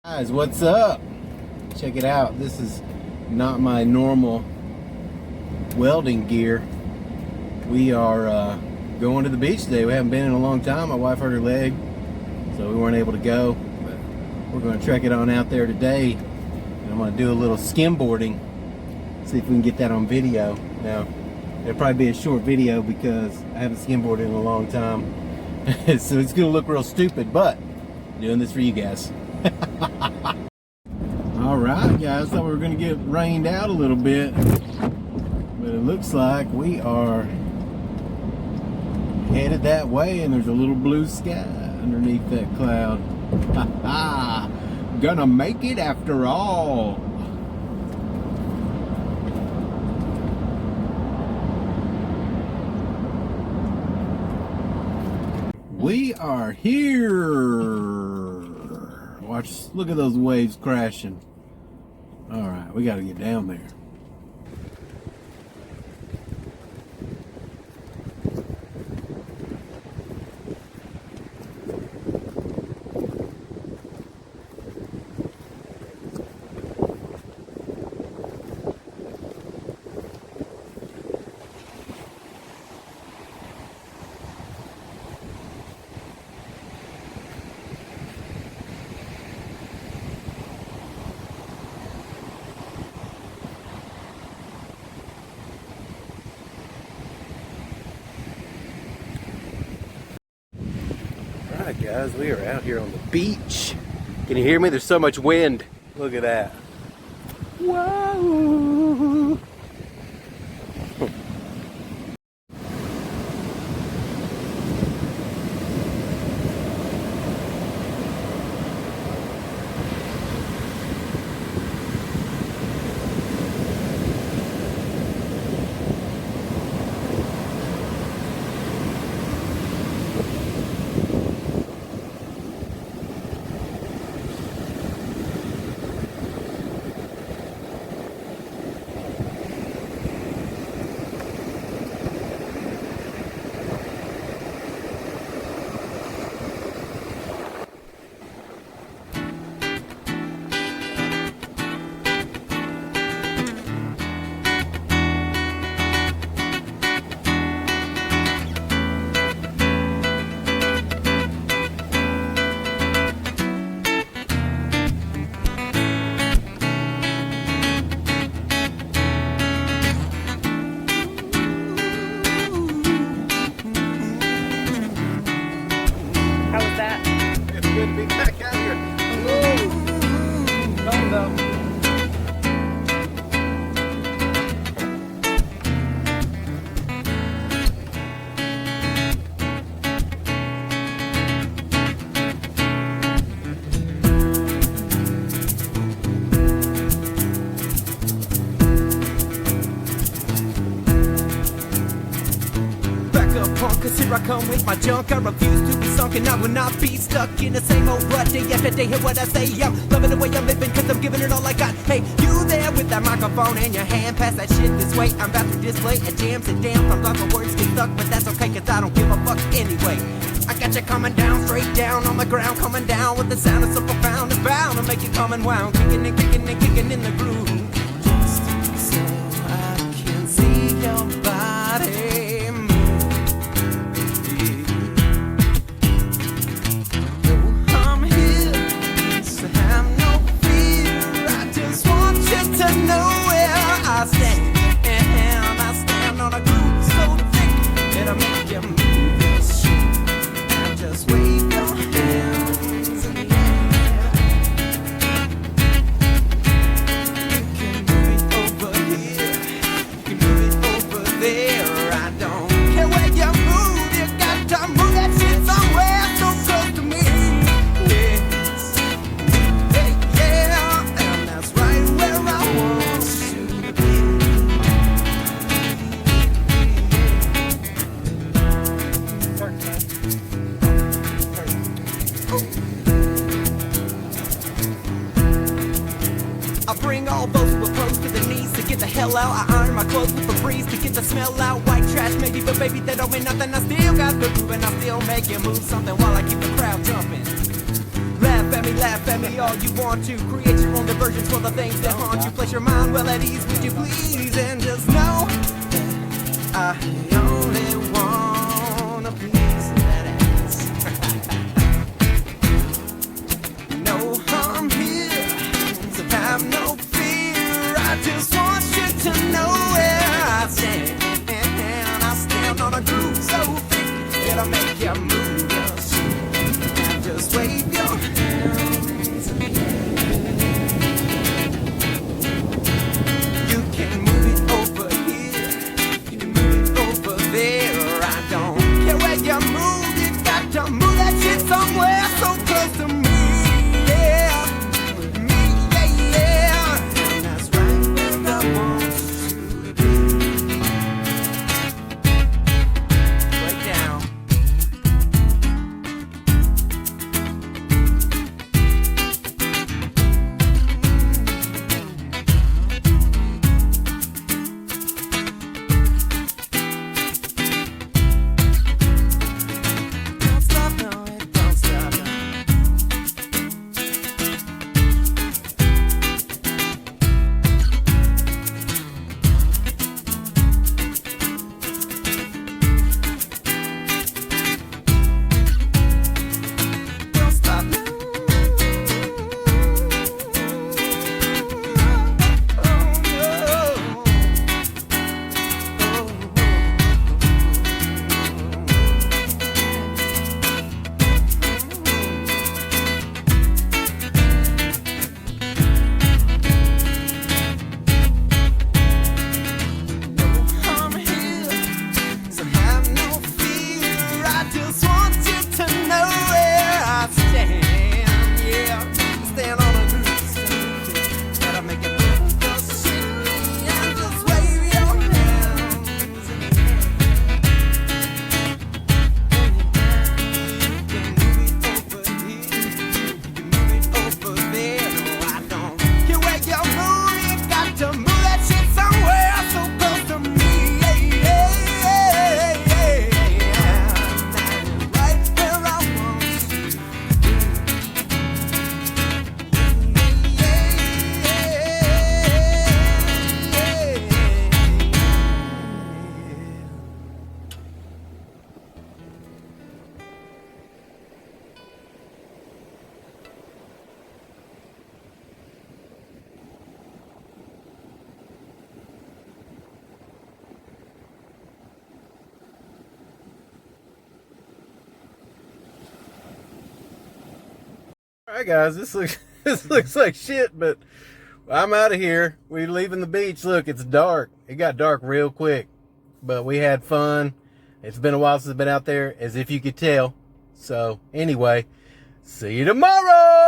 Guys, what's up? Check it out. This is not my normal welding gear. We are going to the beach today. We haven't been in a long time. My wife hurt her leg, so we weren't able to go. But we're going to trek it on out there today, and I'm going to do a little skimboarding. See if we can get that on video. Now, it'll probably be a short video because I haven't skimboarded in a long time. So it's going to look real stupid, but I'm doing this for you guys. Alright guys, thought we were going to get rained out a little bit, but it looks like we are headed that way, and there's a little blue sky underneath that cloud. Ha ha! Gonna make it after all! We are here! Watch, look at those waves crashing. Alright, we gotta get down there. Alright guys, we are out here on the beach. Can you hear me? There's so much wind. Look at that. Whoa! Good to be back out here. Whoa. Come though. Cause here I come with my junk. I refuse to be sunk, and I will not be stuck in the same old rut day after day. Hear what I say, I'm loving the way I'm living, cause I'm giving it all I got. Hey, you there with that microphone in your hand, pass that shit this way. I'm about to display a jams and damn. Sometimes my words get stuck, but that's okay, cause I don't give a fuck anyway. I got you coming down, straight down on the ground, coming down with the sound of so profound. It's bound to make you come and wound, kicking and kicking and kicking in the groove. Just so I can see your body. I stand on a groove so thick it'll make you move your shit. Now just wave your hands in the air. You can move it over here, you can move it over there. I don't care where you move, you got to move that shit somewhere so close to me. Yes, yeah, and that's right where I want. I bring all those who approach to the knees to get the hell out. I iron my clothes with the breeze to get the smell out. White trash maybe, but baby that don't mean nothing. I still got the groove and I still make you move something while I keep the crowd jumping. Laugh at me, laugh at me all you want to. Create your own diversions for the things that haunt you. Place your mind well at ease, would you please? And just know that I only want a piece of that ass. No harm here, so have no fear. I just want you to know where I stand. I stand on a groove so thick it'll make you move your shit. Just wave your hands. You can move it over here, you can move it over there. I don't care where you move, you got to move that shit somewhere so close to me. Yeah, me, yeah. And that's right where I want you to be. Break down. Don't stop, no, it don't stop, no. Don't stop, no. Oh, no. I'm here, so have no fear. I just want you to know where I stand. Yeah, stand on a loose, gotta make it move your shit and just wave your hands. You can move it over here, you can move it over there. No, I don't care where you move, you got to move that shit somewhere so close to me. Right where I want you. All right, guys, this looks like shit, but I'm out of here. We're leaving the beach. Look, it's dark. It got dark real quick, but we had fun. It's been a while since I've been out there, as if you could tell. So anyway, see you tomorrow.